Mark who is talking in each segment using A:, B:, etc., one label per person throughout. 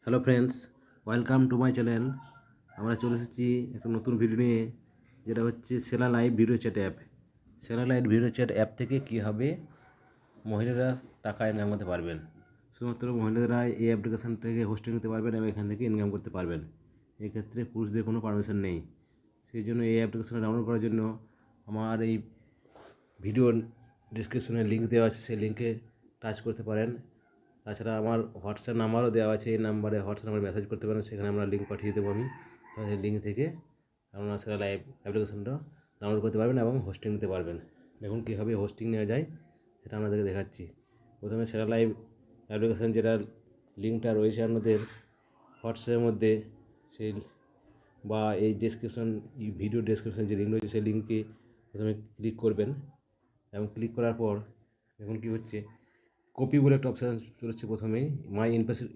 A: Hello friends, welcome to my channel. আমরা চলে এসেছি একটা নতুন ভিডিও নিয়ে, যেটা হচ্ছে সেলা লাইভ ভিডিও চ্যাট অ্যাপ। সেলা লাইভ ভিডিও চ্যাট অ্যাপ থেকে কীভাবে মহিলারা টাকা ইনকাম করতে পারবেন। শুধুমাত্র মহিলারা এই অ্যাপ্লিকেশান থেকে হোস্টিং নিতে পারবেন এবং এখান থেকে ইনকাম করতে পারবেন। এক্ষেত্রে পুরুষদের কোনো পারমিশন নেই। সেই জন্য এই অ্যাপ্লিকেশানটা ডাউনলোড করার জন্য আমার এই ভিডিও ডিসক্রিপশনে লিঙ্ক দেওয়া আছে, সেই লিঙ্কে টাচ করতে পারেন। তাছাড়া আমার হোয়াটসঅ্যাপ নাম্বারও দেওয়া আছে, এই নাম্বারে হোয়াটসঅ্যাপ নাম্বারে মেসেজ করতে পারেন, সেখানে আমরা লিঙ্ক পাঠিয়ে দেবো আমি। সেই লিঙ্ক থেকে আপনারা সেটা লাইভ অ্যাপ্লিকেশনটা ডাউনলোড করতে পারবেন এবং হোস্টিং নিতে পারবেন। দেখুন কীভাবে হোস্টিং নেওয়া যায় সেটা আপনাদেরকে দেখাচ্ছি। প্রথমে সেটা লাইভ অ্যাপ্লিকেশন যেটার লিঙ্কটা রয়েছে আপনাদের হোয়াটসঅ্যাপের মধ্যে, সেই বা এই ডেসক্রিপশন ভিডিও ডেসক্রিপশন যে লিঙ্ক রয়েছে সেই লিঙ্কে প্রথমে ক্লিক করবেন এবং ক্লিক করার পর দেখুন কী হচ্ছে, কপি বলে একটা অপশান চলেছে। প্রথমেই মাই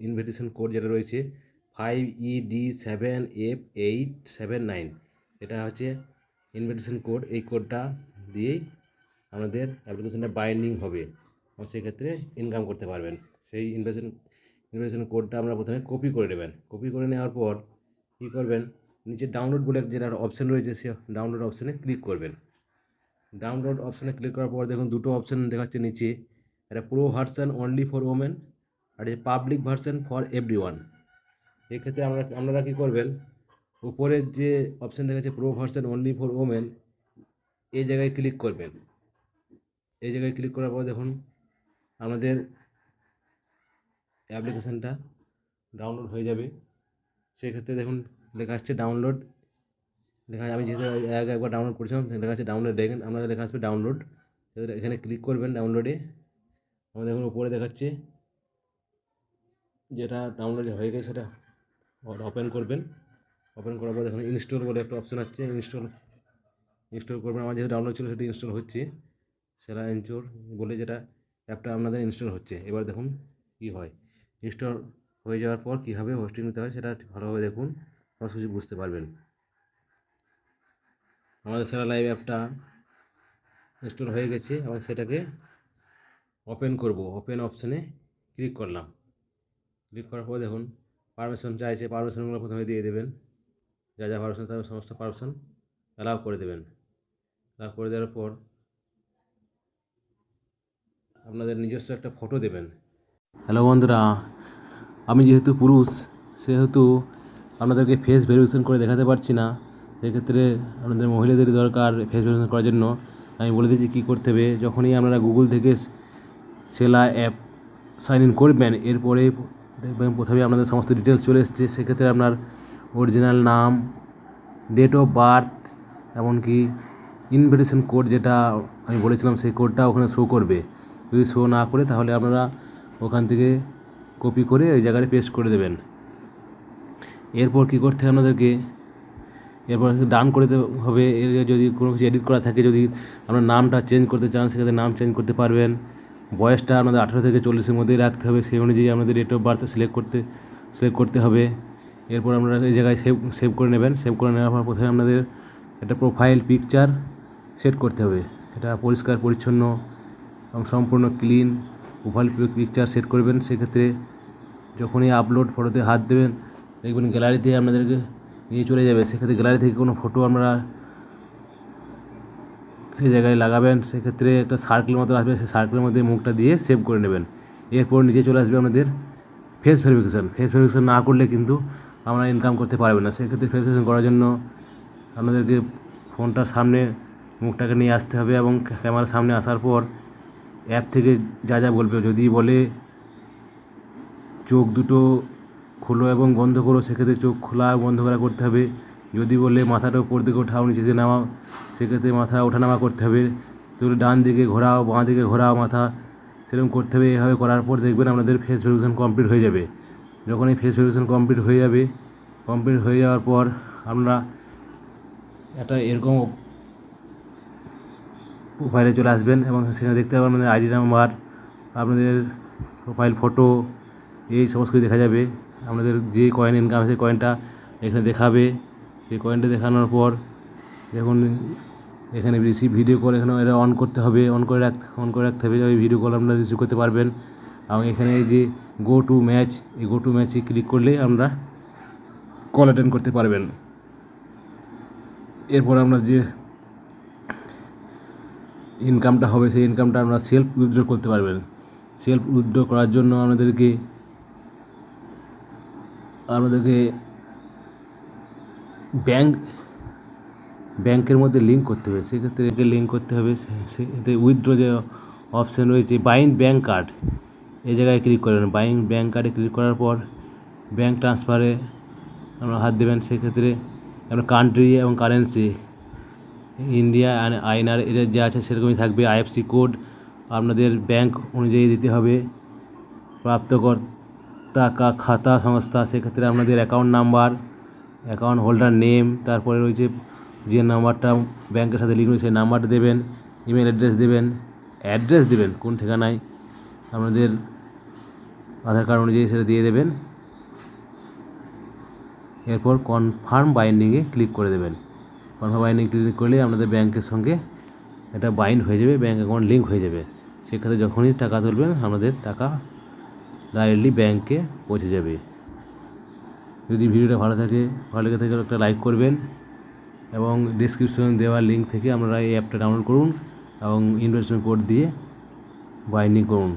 A: ইনভিটেশন কোড যেটা রয়েছে 5ED7F879, এটা হচ্ছে ইনভিটেশন কোড। এই কোডটা দিয়েই আমাদের অ্যাপ্লিকেশনটা বাইন্ডিং হবে এবং সেক্ষেত্রে ইনকাম করতে পারবেন। সেই ইনভিটেশন কোডটা আমরা প্রথমে কপি করে নেবেন। কপি করে নেওয়ার পর কী করবেন, নিচে ডাউনলোড বলে যেটা অপশান রয়েছে সে ডাউনলোড অপশানে ক্লিক করবেন। ডাউনলোড অপশানে ক্লিক করার পর দেখুন দুটো অপশান দেখাচ্ছে নিচে, একটা pro version only for women আর একটা পাবলিক ভার্সান ফর এভরিওয়ান। এক্ষেত্রে আপনারা কী করবেন, উপরের যে অপশান দেখাচ্ছে pro version only for women, এই জায়গায় ক্লিক করবেন। এই জায়গায় ক্লিক করার পর দেখুন আমাদের অ্যাপ্লিকেশানটা ডাউনলোড হয়ে যাবে। সেক্ষেত্রে দেখুন লেখা আসছে ডাউনলোড, লেখা আমি যেহেতু একবার ডাউনলোড করেছিলাম লেখা আছে ডাউনলোড, দেখেন আপনাদের লেখা আসবে ডাউনলোড। এখানে ক্লিক করবেন ডাউনলোডে। আমাদের দেখুন উপরে দেখাচ্ছে যেটা ডাউনলোড হয়ে গেছে সেটা ওপেন করবেন। ওপেন করার পর দেখুন ইনস্টল বলে একটা অপশান আসছে, ইনস্টল করবেন। আমার যেহেতু ডাউনলোড ছিল সেটা ইনস্টল হচ্ছে, সেরা এনচোর বলে যেটা অ্যাপটা আপনাদের ইনস্টল হচ্ছে। এবার দেখুন কী হয়, ইনস্টল হয়ে যাওয়ার পর কীভাবে হোস্টিং নিতে হয় সেটা ভালোভাবে দেখুন, সমস্ত কিছু বুঝতে পারবেন। আমাদের সেরা লাইভ অ্যাপটা ইনস্টল হয়ে গেছে এবং সেটাকে ওপেন করব। ওপেন অপশানে ক্লিক করলাম। ক্লিক করার পর দেখুন পারমিশন চাইছে, পারমিশনগুলো প্রথমে দিয়ে দেবেন। যা যা পারমিশন তার সমস্ত পারমিশন অ্যালাউ করে দেবেন। অ্যালাউ করে দেওয়ার পর আপনাদের নিজস্ব একটা ফটো দেবেন। হ্যালো বন্ধুরা, আমি যেহেতু পুরুষ সেহেতু আপনাদেরকে ফেস ভেরিফিকেশন করে দেখাতে পারছি না। সেক্ষেত্রে আপনাদের মহিলাদের দরকার ফেস ভেরিফিকেশন করার জন্য। আমি বলে দিচ্ছি কী করতে হবে। যখনই আপনারা গুগল থেকে সেলা অ্যাপ সাইন ইন করবেন, এরপরে দেখবেন প্রথমে আপনাদের সমস্ত ডিটেলস চলে এসছে। সেক্ষেত্রে আপনার অরিজিনাল নাম, ডেট অফ বার্থ, এমনকি ইনভিটেশন কোড যেটা আমি বলেছিলাম সেই কোডটা ওখানে শো করবে। যদি শো না করে তাহলে আপনারা ওখান থেকে কপি করে ওই জায়গায় পেস্ট করে দেবেন। এরপর কী করতে হবে আপনাদেরকে, এরপর ডান করে দিতে হবে। এর যদি কোনো কিছু এডিট করা থাকে, যদি আপনার নামটা চেঞ্জ করতে চান সেক্ষেত্রে নাম চেঞ্জ করতে পারবেন। বয়সটা আপনাদের 18 থেকে 40-এর মধ্যেই রাখতে হবে, সেই অনুযায়ী আপনাদের ডেট অফ বার্থ সিলেক্ট করতে হবে। এরপর আপনারা এই জায়গায় সেভ করে নেবেন। সেভ করে নেওয়ার পর প্রথমে আপনাদের একটা প্রোফাইল পিকচার সেট করতে হবে। এটা পরিষ্কার পরিচ্ছন্ন এবং সম্পূর্ণ ক্লিন প্রোফাইল পিকচার সেট করবেন। সেক্ষেত্রে যখনই আপলোড ফটোতে হাত দেবেন দেখবেন গ্যালারিতে আপনাদেরকে নিয়ে চলে যাবে। সেক্ষেত্রে গ্যালারি থেকে কোনো ফটো আমরা সেই জায়গায় লাগাবেন। সেক্ষেত্রে একটা সার্কেল মতো আসবে, সেই সার্কেলের মধ্যে মুখটা দিয়ে সেভ করে নেবেন। এরপর নিচে চলে আসবে আপনাদের ফেস ভেরিফিকেশান। ফেস ভেরিফিকেশান না করলে কিন্তু আমরা ইনকাম করতে পারবেন না। সেক্ষেত্রে ফেস ভেরিফিকেশান করার জন্য আপনাদেরকে ফোনটার সামনে মুখটাকে নিয়ে আসতে হবে এবং ক্যামেরার সামনে আসার পর অ্যাপ থেকে যা যা বলবে, যদি বলে চোখ দুটো খোলো এবং বন্ধ করো, সেক্ষেত্রে চোখ খোলা বন্ধ করা করতে হবে। যদি বলে মাথাটা উপর দিকে ওঠাও নিচে দিকে নামাও, সেক্ষেত্রে মাথা ওঠানামা করতে হবে। তো ডান দিকে ঘোরাও বাঁ দিকে ঘোরাও মাথা, সেরকম করতে হবে। এভাবে করার পর দেখবেন আপনাদের ফেস ভেরিফিকেশান কমপ্লিট হয়ে যাবে। যখন এই ফেস ভেরিফিকেশান কমপ্লিট হয়ে যাওয়ার পর আপনারা একটা এরকম প্রোফাইলে চলে আসবেন এবং সেখানে দেখতে পাবেন আপনাদের আইডি নাম্বার, আপনাদের প্রোফাইল ফটো, এই সমস্ত কিছু দেখা যাবে। আপনাদের যে কয়েন ইনকাম সেই কয়েনটা এখানে দেখাবে। সেই কয়েনটা দেখানোর পর দেখুন এখানে রিসিভ ভিডিও কল, এখানে এটা অন করতে হবে, অন করে রাখতে হবে। ওই ভিডিও কল আপনারা রিসিভ করতে পারবেন। এবং এখানে এই যে গো টু ম্যাচ, এই গো টু ম্যাচে ক্লিক করলে আমরা কল অ্যাটেন্ড করতে পারবেন। এরপর আমরা যে ইনকামটা হবে সেই ইনকামটা আমরা সেলফ উইথড্র করতে পারবেন। সেলফ উইথড্র করার জন্য আমাদেরকে ব্যাংকের মধ্যে লিঙ্ক করতে হবে। সেক্ষেত্রে লিঙ্ক করতে হবে, এতে উইথড্র যে অপশান রয়েছে বাইন্ড ব্যাঙ্ক কার্ড, এই জায়গায় ক্লিক করবেন। বাইন্ড ব্যাঙ্ক কার্ডে ক্লিক করার পর ব্যাঙ্ক ট্রান্সফারে আপনারা হাত দেবেন। সেক্ষেত্রে আপনার কান্ট্রি এবং কারেন্সি ইন্ডিয়া আইএনআর এটা যা আছে সেরকমই থাকবে। আইএফসি কোড আপনাদের ব্যাংক অনুযায়ী দিতে হবে। প্রাপ্তকর্তা খাতা সংস্থা, সেক্ষেত্রে আপনাদের account number, account holder name, তারপরে রয়েছে যে নাম্বারটা ব্যাংকের সাথে লিঙ্ক রয়েছে সেই নাম্বারটা দেবেন। ইমেল অ্যাড্রেস দেবেন কোন ঠিকানায়, আপনাদের আধার কার্ড অনুযায়ী সেটা দিয়ে দেবেন। এরপর কনফার্ম বাইন্ডিংয়ে ক্লিক করে দেবেন। কনফার্ম বাইন্ডিং ক্লিক করলে আপনাদের ব্যাংকের সঙ্গে এটা বাইন্ড হয়ে যাবে, ব্যাঙ্ক অ্যাকাউন্ট লিঙ্ক হয়ে যাবে। সেক্ষেত্রে যখনই টাকা তুলবেন আপনাদের টাকা ডাইরেক্টলি ব্যাংকে পৌঁছে যাবে। যদি ভিডিওটা ভালো লেগে থাকে একটা লাইক করবেন এবং ডেসক্রিপশনে দেওয়া লিঙ্ক থেকে আপনারা এই অ্যাপটা ডাউনলোড করুন এবং ইনভিটেশন কোড দিয়ে বাইন্ডিং করুন।